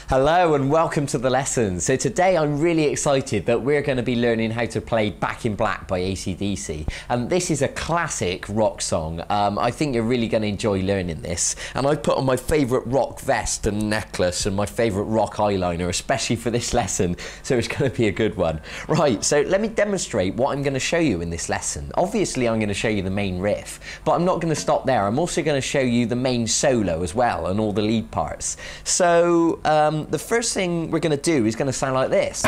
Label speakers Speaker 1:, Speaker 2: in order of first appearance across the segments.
Speaker 1: Hello and welcome to the lesson. So today I'm really excited that we're going to be learning how to play Back in Black by AC/DC. And this is a classic rock song. I think you're really going to enjoy learning this. And I've put on my favourite rock vest and necklace and my favourite rock eyeliner, especially for this lesson. So it's going to be a good one. Right, so let me demonstrate what I'm going to show you in this lesson. Obviously I'm going to show you the main riff, but I'm not going to stop there. I'm also going to show you the main solo as well and all the lead parts. So the first thing we're going to do is going to sound like this.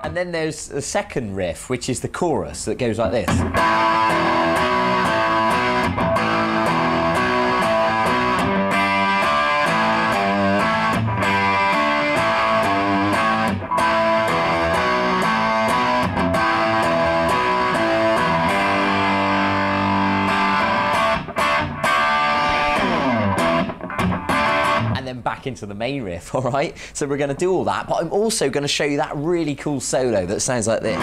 Speaker 1: And then there's the second riff, which is the chorus that goes like this. Back into the main riff, all right? So we're going to do all that, but I'm also going to show you that really cool solo that sounds like this.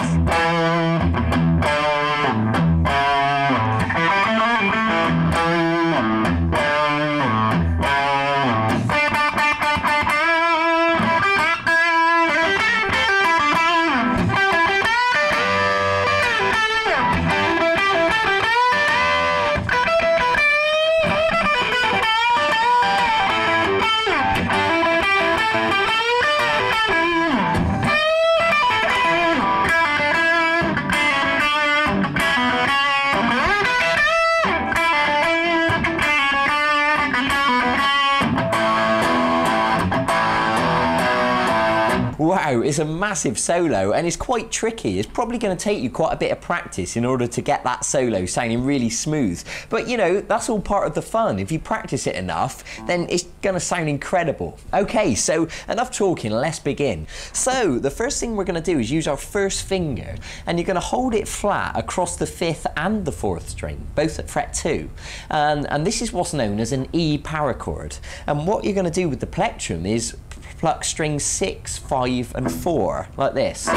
Speaker 1: Wow, it's a massive solo and it's quite tricky. It's probably going to take you quite a bit of practice in order to get that solo sounding really smooth. But you know, that's all part of the fun. If you practice it enough, then it's going to sound incredible. Okay, so enough talking, let's begin. So the first thing we're going to do is use our first finger and you're going to hold it flat across the 5th and the 4th string, both at fret 2. And this is what's known as an E power chord. And what you're going to do with the plectrum is pluck strings 6, 5 and 4 like this.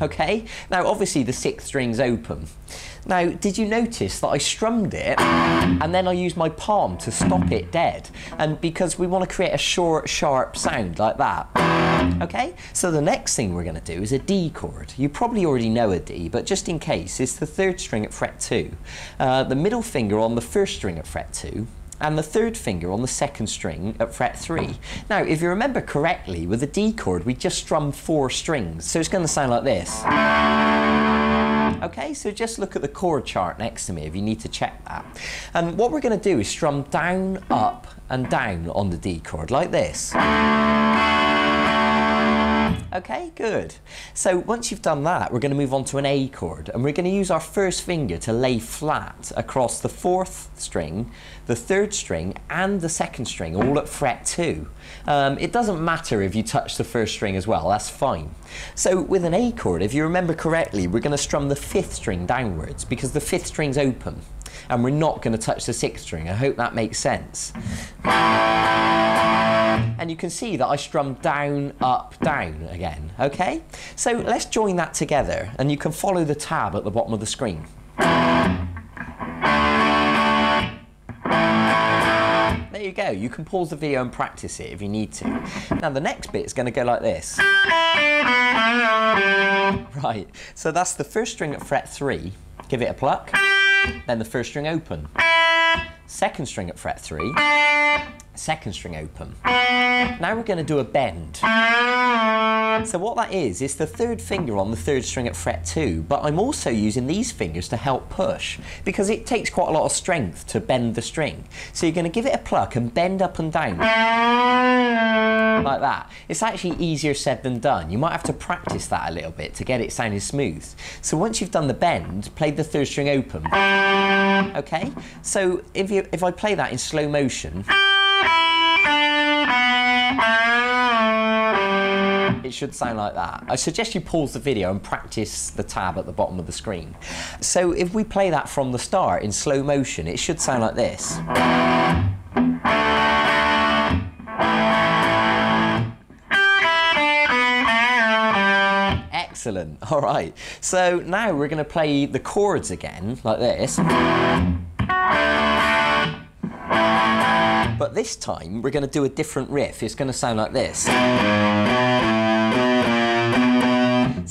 Speaker 1: Okay, now obviously the 6th string's open. Now did you notice that I strummed it and then I used my palm to stop it dead, and because we want to create a short sharp sound like that. Okay, so the next thing we're going to do is a D chord. You probably already know a D, but just in case, it's the 3rd string at fret 2, the middle finger on the 1st string at fret 2, and the 3rd finger on the 2nd string at fret 3. Now, if you remember correctly, with the D chord, we just strummed 4 strings, so it's going to sound like this. Okay, so just look at the chord chart next to me if you need to check that. And what we're going to do is strum down, up, and down on the D chord, like this. Okay, good. So once you've done that, we're going to move on to an A chord, and we're going to use our first finger to lay flat across the 4th string, the 3rd string, and the 2nd string, all at fret 2. It doesn't matter if you touch the 1st string as well, that's fine. So with an A chord, if you remember correctly, we're going to strum the 5th string downwards because the 5th string's open, and we're not going to touch the 6th string. I hope that makes sense. And you can see that I strummed down, up, down again, okay? So let's join that together, and you can follow the tab at the bottom of the screen. There you go, you can pause the video and practice it if you need to. Now the next bit is going to go like this. Right, so that's the 1st string at fret 3, give it a pluck, then the 1st string open, 2nd string at fret 3, 2nd string open. Now we're going to do a bend. So what that is the 3rd finger on the 3rd string at fret 2, but I'm also using these fingers to help push because it takes quite a lot of strength to bend the string. So you're going to give it a pluck and bend up and down like that. It's actually easier said than done. You might have to practice that a little bit to get it sounding smooth. So once you've done the bend, play the 3rd string open. Okay, so if I play that in slow motion, it should sound like that. I suggest you pause the video and practice the tab at the bottom of the screen. So if we play that from the start in slow motion, it should sound like this. Excellent. All right. So now we're going to play the chords again, like this. But this time we're going to do a different riff. It's going to sound like this.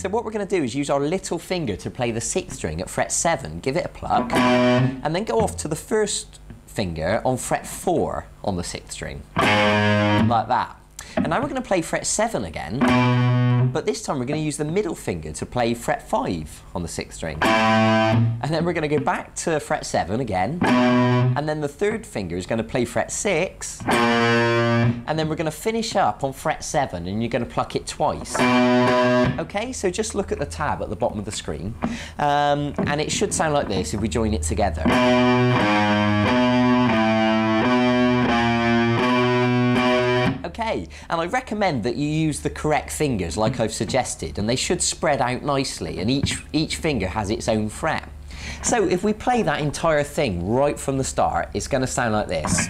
Speaker 1: So what we're going to do is use our little finger to play the 6th string at fret 7, give it a pluck, and then go off to the 1st finger on fret 4 on the 6th string, like that. And now we're going to play fret 7 again, but this time we're going to use the middle finger to play fret 5 on the 6th string. And then we're going to go back to fret 7 again, and then the 3rd finger is going to play fret 6, and then we're going to finish up on fret 7 and you're going to pluck it twice. Okay, so just look at the tab at the bottom of the screen, and it should sound like this if we join it together. Okay, and I recommend that you use the correct fingers like I've suggested, and they should spread out nicely, and each finger has its own fret. So if we play that entire thing right from the start, it's going to sound like this.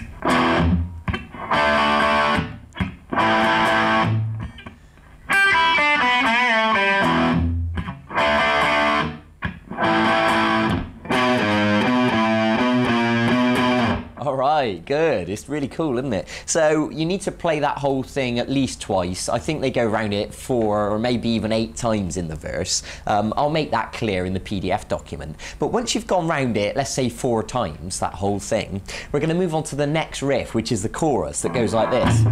Speaker 1: Alright, good. It's really cool, isn't it? So you need to play that whole thing at least twice. I think they go around it 4 or maybe even 8 times in the verse. I'll make that clear in the PDF document. But once you've gone round it, let's say 4 times, that whole thing, we're going to move on to the next riff, which is the chorus that goes like this.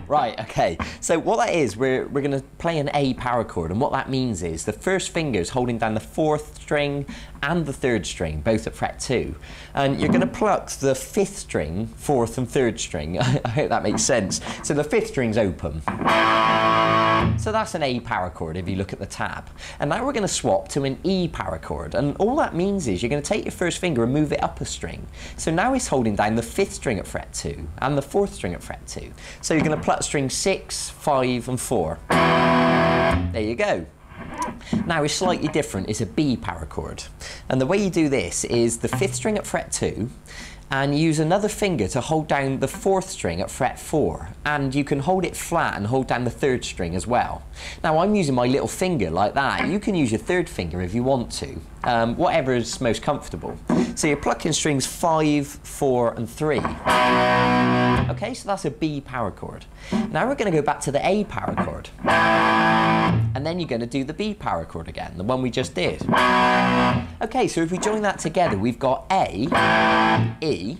Speaker 1: Right, okay, so what that is, we're going to play an A power chord, and what that means is the first finger is holding down the 4th string and the 3rd string, both at fret 2. And you're going to pluck the 5th string, 4th and 3rd string. I hope that makes sense. So the 5th string's open. So that's an A power chord if you look at the tab. And now we're going to swap to an E power chord. And all that means is you're going to take your first finger and move it up a string. So now it's holding down the 5th string at fret 2 and the 4th string at fret 2. So you're going to pluck string 6, 5 and 4. There you go. Now it's slightly different, it's a B power chord. And the way you do this is the 5th string at fret 2, and use another finger to hold down the 4th string at fret 4, and you can hold it flat and hold down the 3rd string as well. Now I'm using my little finger like that. You can use your 3rd finger if you want to, whatever is most comfortable. So you're plucking strings 5, 4 and 3. Okay, so that's a B power chord. Now we're going to go back to the A power chord, and then you're going to do the B power chord again, the one we just did. Okay, so if we join that together, we've got A, E,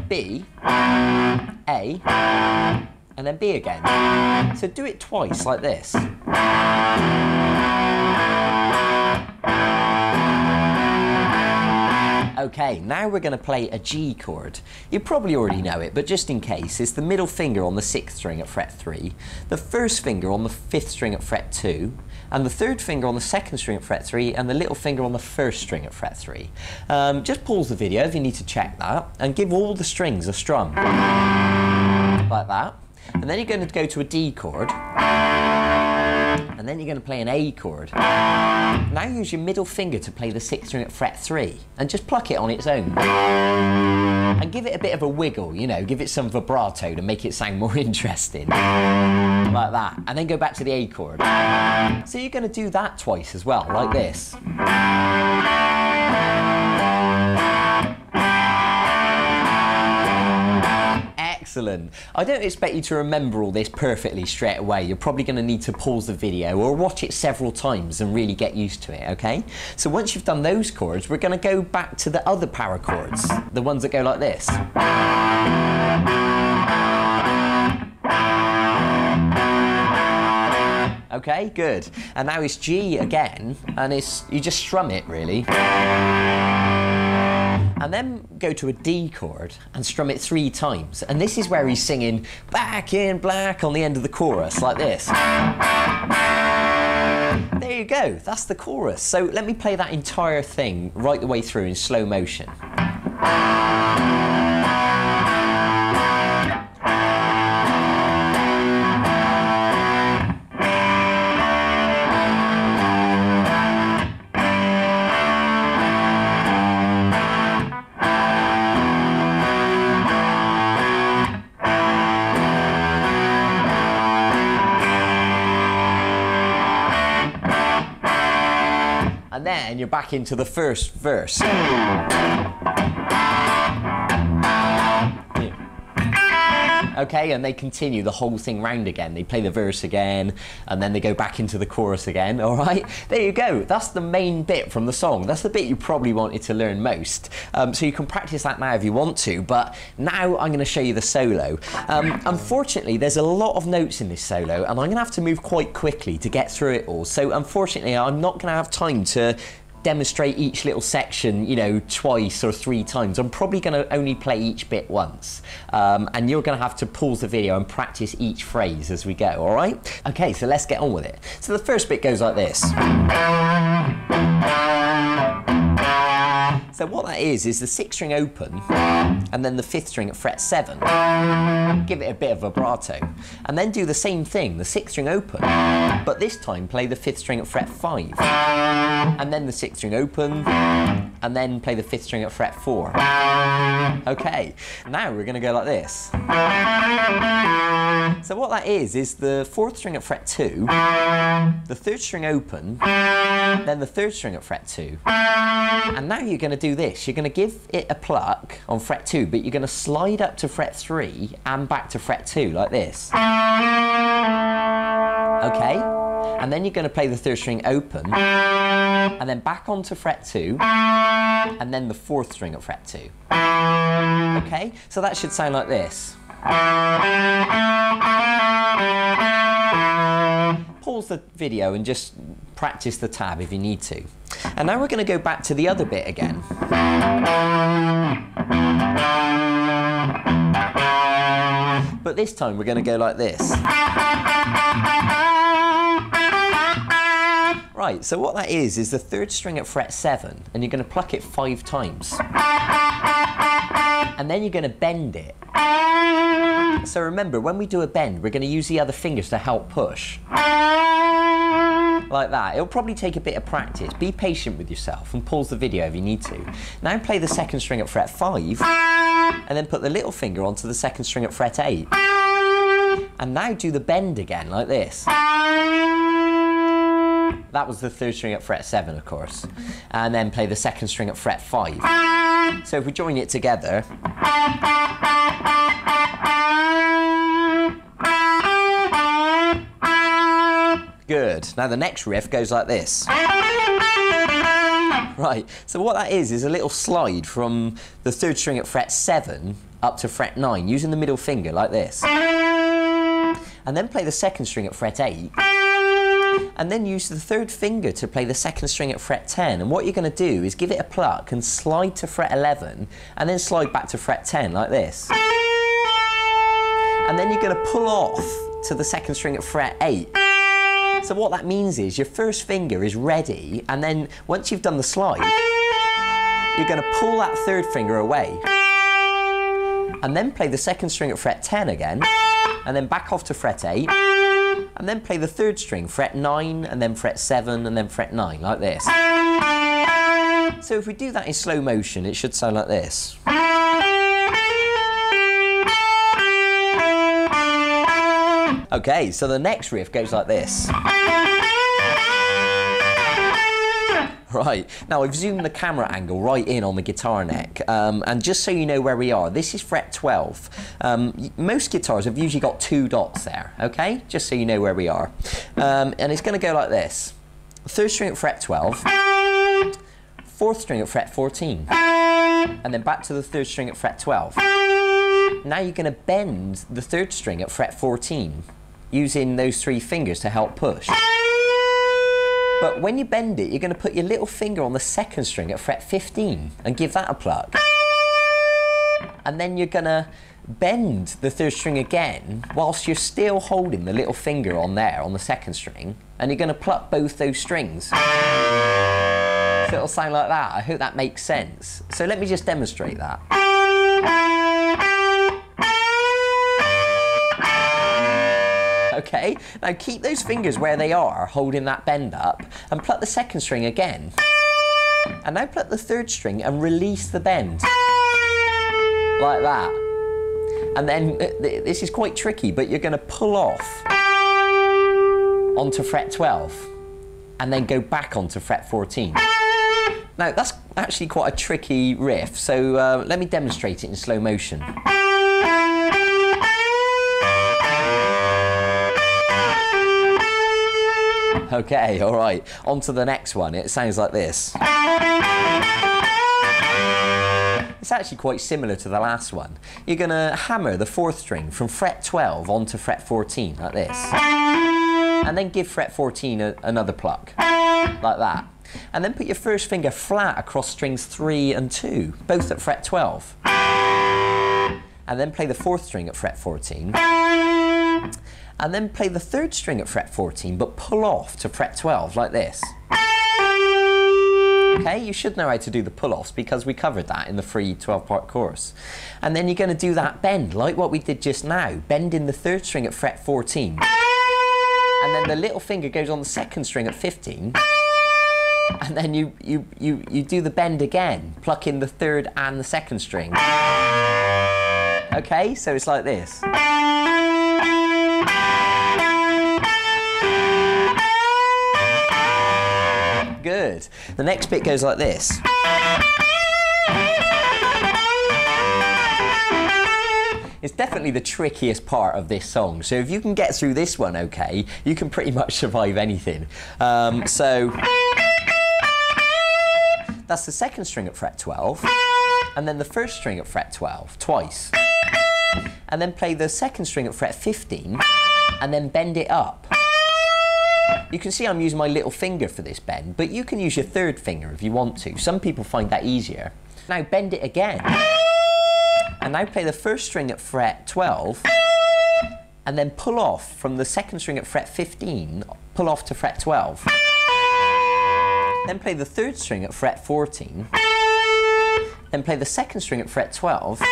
Speaker 1: B, A, and then B again. So do it twice like this. Okay, now we're going to play a G chord. You probably already know it, but just in case, it's the middle finger on the 6th string at fret 3, the 1st finger on the 5th string at fret 2, and the 3rd finger on the 2nd string at fret 3, and the little finger on the 1st string at fret 3. Just pause the video if you need to check that, and give all the strings a strum. Like that. And then you're going to go to a D chord, and then you're going to play an A chord. Now use your middle finger to play the 6th string at fret 3, and just pluck it on its own. And give it a bit of a wiggle, you know, give it some vibrato to make it sound more interesting. Like that. And then go back to the A chord. So you're going to do that twice as well, like this. Excellent. I don't expect you to remember all this perfectly straight away. You're probably going to need to pause the video or watch it several times and really get used to it, okay? So once you've done those chords, we're going to go back to the other power chords, the ones that go like this. Okay, good. And now it's G again, and you just strum it, really. And then go to a D chord and strum it 3 times. And this is where he's singing "Back in Black" on the end of the chorus, like this. There you go, that's the chorus. So let me play that entire thing right the way through in slow motion. then you're back into the first verse. Okay, and they continue the whole thing round again. They play the verse again, and then they go back into the chorus again, all right? There you go. That's the main bit from the song. That's the bit you probably wanted to learn most. So you can practice that now if you want to, but now I'm going to show you the solo. Unfortunately, there's a lot of notes in this solo, and I'm going to have to move quite quickly to get through it all. So unfortunately, I'm not going to have time to demonstrate each little section, you know, twice or 3 times. I'm probably going to only play each bit once, and you're going to have to pause the video and practice each phrase as we go, all right? Okay, so let's get on with it. So the first bit goes like this. So what that is the 6th string open, and then the 5th string at fret 7. Give it a bit of vibrato. And then do the same thing, the 6th string open, but this time play the 5th string at fret 5. And then the 6th string open, and then play the 5th string at fret 4. Okay, now we're going to go like this. So what that is the 4th string at fret 2, the 3rd string open, then the 3rd string at fret 2. And now you're going to do this. You're going to give it a pluck on fret 2, but you're going to slide up to fret 3 and back to fret 2 like this. Okay? And then you're going to play the 3rd string open, and then back onto fret 2, and then the 4th string at fret 2. Okay? So that should sound like this. Pause the video and just practice the tab if you need to. And now we're going to go back to the other bit again. But this time we're going to go like this. Right, so what that is the 3rd string at fret 7, and you're going to pluck it 5 times. And then you're going to bend it. So remember, when we do a bend, we're going to use the other fingers to help push. Like that. It'll probably take a bit of practice. Be patient with yourself and pause the video if you need to. Now play the 2nd string at fret 5, and then put the little finger onto the 2nd string at fret 8. And now do the bend again, like this. That was the 3rd string at fret 7, of course. And then play the 2nd string at fret 5. So if we join it together. Good. Now the next riff goes like this. Right, so what that is a little slide from the 3rd string at fret 7 up to fret 9, using the middle finger like this. And then play the 2nd string at fret 8. And then use the 3rd finger to play the 2nd string at fret 10. And what you're going to do is give it a pluck and slide to fret 11, and then slide back to fret 10 like this. And then you're going to pull off to the 2nd string at fret 8. So what that means is your first finger is ready, and then once you've done the slide, you're going to pull that 3rd finger away. And then play the 2nd string at fret 10 again, and then back off to fret 8. And then play the 3rd string, fret 9, and then fret 7, and then fret 9, like this. So if we do that in slow motion, it should sound like this. Okay, so the next riff goes like this. Right, now I've zoomed the camera angle right in on the guitar neck, and just so you know where we are, this is fret 12. Most guitars have usually got 2 dots there, okay? Just so you know where we are. And it's going to go like this. 3rd string at fret 12, 4th string at fret 14, and then back to the 3rd string at fret 12. Now you're going to bend the 3rd string at fret 14, using those 3 fingers to help push. But when you bend it, you're going to put your little finger on the 2nd string at fret 15 and give that a pluck. And then you're going to bend the 3rd string again whilst you're still holding the little finger on there on the 2nd string, and you're going to pluck both those strings. So it'll sound like that. I hope that makes sense. So let me just demonstrate that. Okay, now keep those fingers where they are, holding that bend up, and pluck the 2nd string again. And now pluck the 3rd string and release the bend. Like that. And then, this is quite tricky, but you're going to pull off onto fret 12, and then go back onto fret 14. Now, that's actually quite a tricky riff, so let me demonstrate it in slow motion. Okay, all right, on to the next one. It sounds like this. It's actually quite similar to the last one. You're going to hammer the 4th string from fret 12 onto fret 14, like this. And then give fret 14 another pluck, like that. And then put your first finger flat across strings 3 and 2, both at fret 12. And then play the 4th string at fret 14. And then play the 3rd string at fret 14, but pull off to fret 12, like this. Okay, you should know how to do the pull-offs because we covered that in the free 12-part course. And then you're going to do that bend, like what we did just now, bending the 3rd string at fret 14. And then the little finger goes on the 2nd string at 15. And then you do the bend again, plucking the 3rd and the 2nd string. Okay, so it's like this. Good. The next bit goes like this. It's definitely the trickiest part of this song, so if you can get through this one okay, you can pretty much survive anything. So that's the 2nd string at fret 12, and then the 1st string at fret 12, twice. And then play the 2nd string at fret 15, and then bend it up. You can see I'm using my little finger for this bend, but you can use your 3rd finger if you want to. Some people find that easier. Now bend it again. And now play the 1st string at fret 12, and then pull off from the 2nd string at fret 15, pull off to fret 12. Then play the 3rd string at fret 14, then play the 2nd string at fret 12,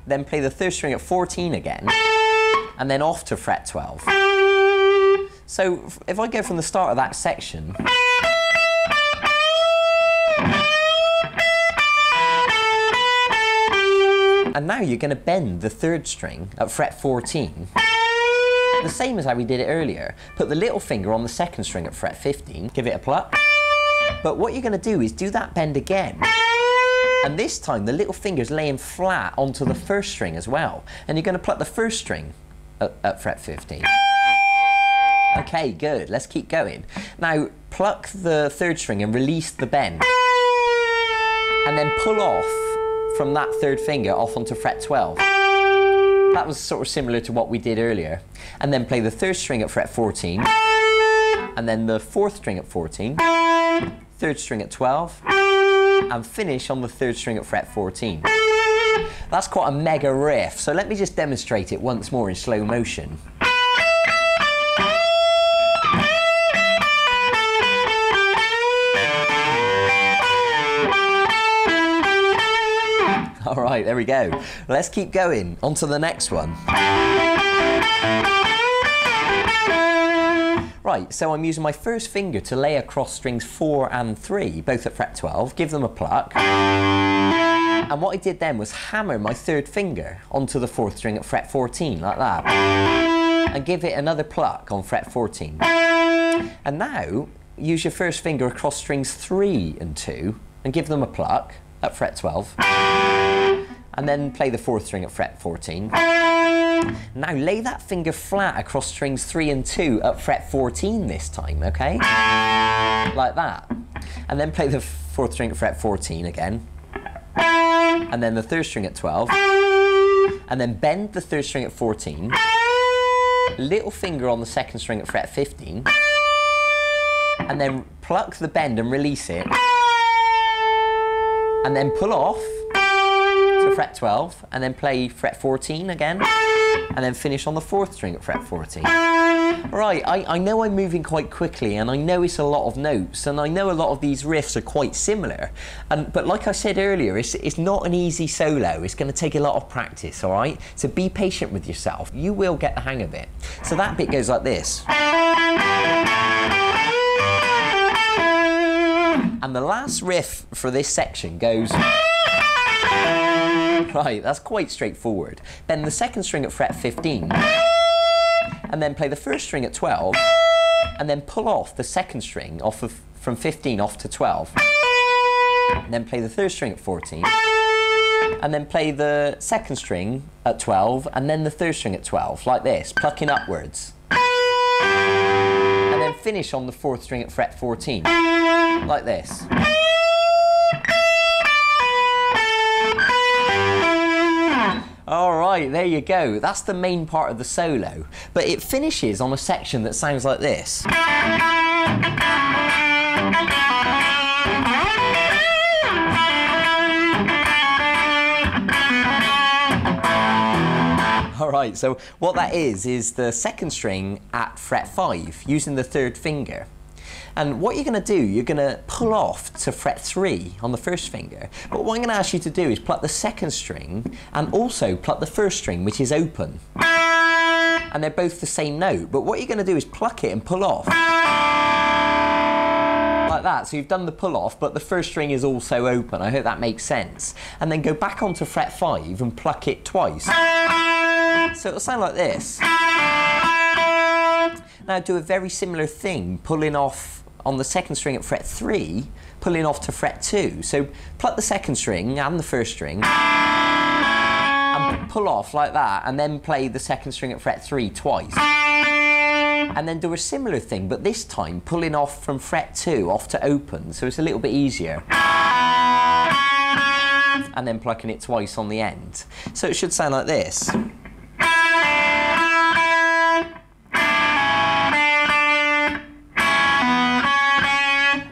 Speaker 1: then play the 3rd string at 14 again, and then off to fret 12. So if I go from the start of that section, and now you're going to bend the 3rd string at fret 14, the same as how we did it earlier. Put the little finger on the 2nd string at fret 15, give it a pluck. But what you're going to do is do that bend again. And this time the little finger's laying flat onto the 1st string as well. And you're going to pluck the 1st string at fret 15. Okay, good. Let's keep going. Now, pluck the 3rd string and release the bend. And then pull off from that 3rd finger off onto fret 12. That was sort of similar to what we did earlier. And then play the 3rd string at fret 14. And then the 4th string at 14. 3rd string at 12. And finish on the 3rd string at fret 14. That's quite a mega riff, so let me just demonstrate it once more in slow motion. All right, there we go. Let's keep going. On to the next one. Right, so I'm using my 1st finger to lay across strings 4 and 3, both at fret 12, give them a pluck. And what I did then was hammer my 3rd finger onto the 4th string at fret 14, like that. And give it another pluck on fret 14. And now, use your 1st finger across strings 3 and 2, and give them a pluck at fret 12. And then play the 4th string at fret 14. Now lay that finger flat across strings 3 and 2 at fret 14 this time, okay? Like that. And then play the 4th string at fret 14 again. And then the 3rd string at 12. And then bend the 3rd string at 14. Little finger on the 2nd string at fret 15. And then pluck the bend and release it. And then pull off to fret 12, and then play fret 14 again, and then finish on the 4th string at fret 14. Right, I know I'm moving quite quickly, and I know it's a lot of notes, and I know a lot of these riffs are quite similar, but like I said earlier, it's not an easy solo. It's going to take a lot of practice, all right? So be patient with yourself. You will get the hang of it. So that bit goes like this. And the last riff for this section goes... Right, that's quite straightforward. Then the 2nd string at fret 15, and then play the 1st string at 12, and then pull off the 2nd string from 15 off to 12. and then play the third string at 14, and then play the second string at 12, and then the third string at 12, like this, plucking upwards. And then finish on the fourth string at fret 14, like this. All right, there you go. That's the main part of the solo, but it finishes on a section that sounds like this. All right, so what that is the second string at fret 5 using the third finger. And what you're going to do, you're going to pull off to fret 3 on the first finger. But what I'm going to ask you to do is pluck the second string and also pluck the first string, which is open. And they're both the same note. But what you're going to do is pluck it and pull off. Like that. So you've done the pull off, but the first string is also open. I hope that makes sense. And then go back onto fret 5 and pluck it twice. So it'll sound like this. Now do a very similar thing, pulling off on the second string at fret 3, pulling off to fret 2. So pluck the second string and the first string and pull off like that, and then play the second string at fret 3 twice. And then do a similar thing, but this time pulling off from fret 2 off to open, so it's a little bit easier. And then plucking it twice on the end. So it should sound like this.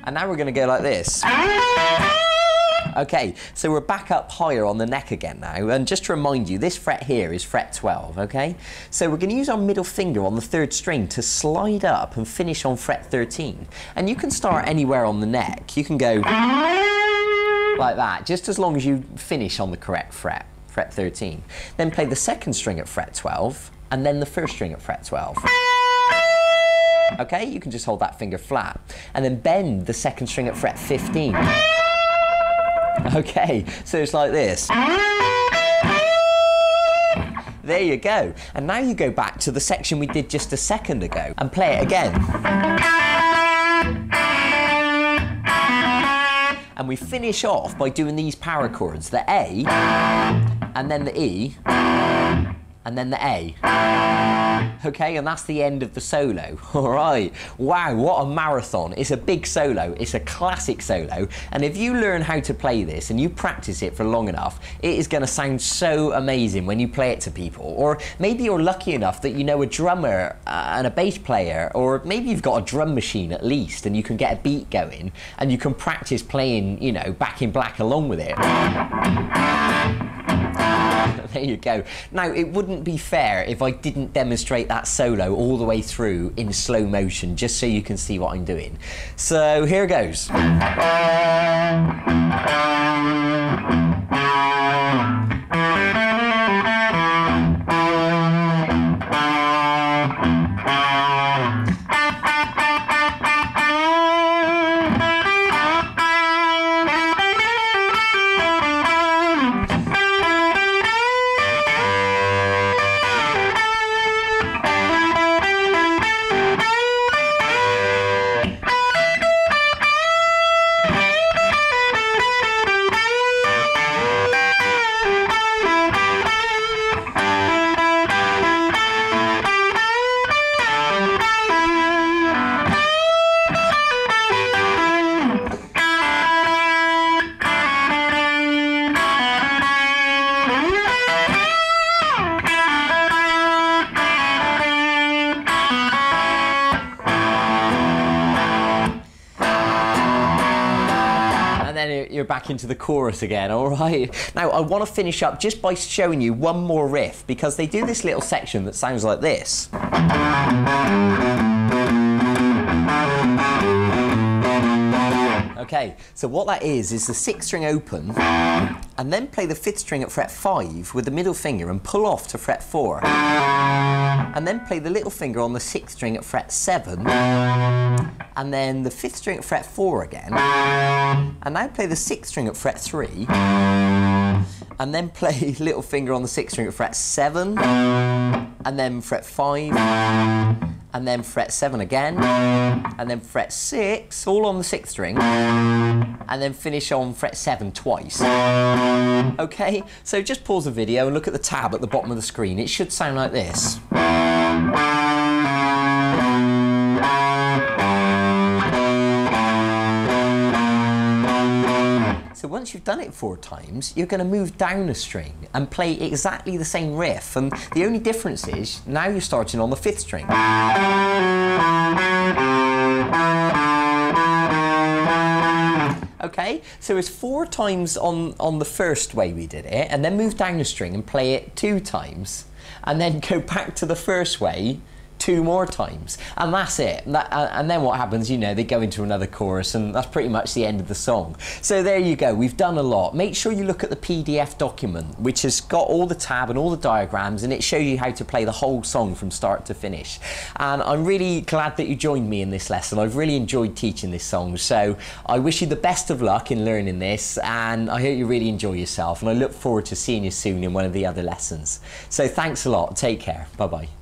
Speaker 1: And now we're going to go like this. Okay, so we're back up higher on the neck again now, and just to remind you, this fret here is fret 12, okay? So we're going to use our middle finger on the third string to slide up and finish on fret 13. And you can start anywhere on the neck. You can go like that, just as long as you finish on the correct fret, fret 13. Then play the second string at fret 12, and then the first string at fret 12. Okay, you can just hold that finger flat, and then bend the second string at fret 15. Okay, so it's like this. There you go. And now you go back to the section we did just a second ago and play it again. And we finish off by doing these power chords, the A, and then the E, and then the A. Okay, and that's the end of the solo. All right, wow, what a marathon. It's a big solo, it's a classic solo, and if you learn how to play this and you practice it for long enough, it is going to sound so amazing when you play it to people. Or maybe you're lucky enough that you know a drummer and a bass player, or maybe you've got a drum machine at least and you can get a beat going and you can practice playing, you know, Back in Black along with it. There you go. Now, it wouldn't be fair if I didn't demonstrate that solo all the way through in slow motion, just so you can see what I'm doing. So here goes. You're back into the chorus again, all right? Now, I want to finish up just by showing you one more riff, because they do this little section that sounds like this. Okay, so what that is the 6th string open, and then play the 5th string at fret 5 with the middle finger and pull off to fret 4. And then play the little finger on the 6th string at fret 7, and then the 5th string at fret 4 again, and now play the 6th string at fret 3, and then play little finger on the 6th string at fret 7, and then fret 5, and then fret 7 again, and then fret 6, all on the 6th string, and then finish on fret 7 twice. Okay, so just pause the video and look at the tab at the bottom of the screen. It should sound like this. So once you've done it 4 times, you're going to move down a string and play exactly the same riff. And the only difference is now you're starting on the 5th string. Okay, so it's 4 times on the first way we did it, and then move down a string and play it 2 times, and then go back to the first way 2 more times, and that's it. And then what happens, you know, they go into another chorus, and that's pretty much the end of the song. So there you go, we've done a lot. Make sure you look at the PDF document, which has got all the tab and all the diagrams, and it shows you how to play the whole song from start to finish. And I'm really glad that you joined me in this lesson. I've really enjoyed teaching this song, so I wish you the best of luck in learning this, and I hope you really enjoy yourself, and I look forward to seeing you soon in one of the other lessons. So thanks a lot, take care, bye bye.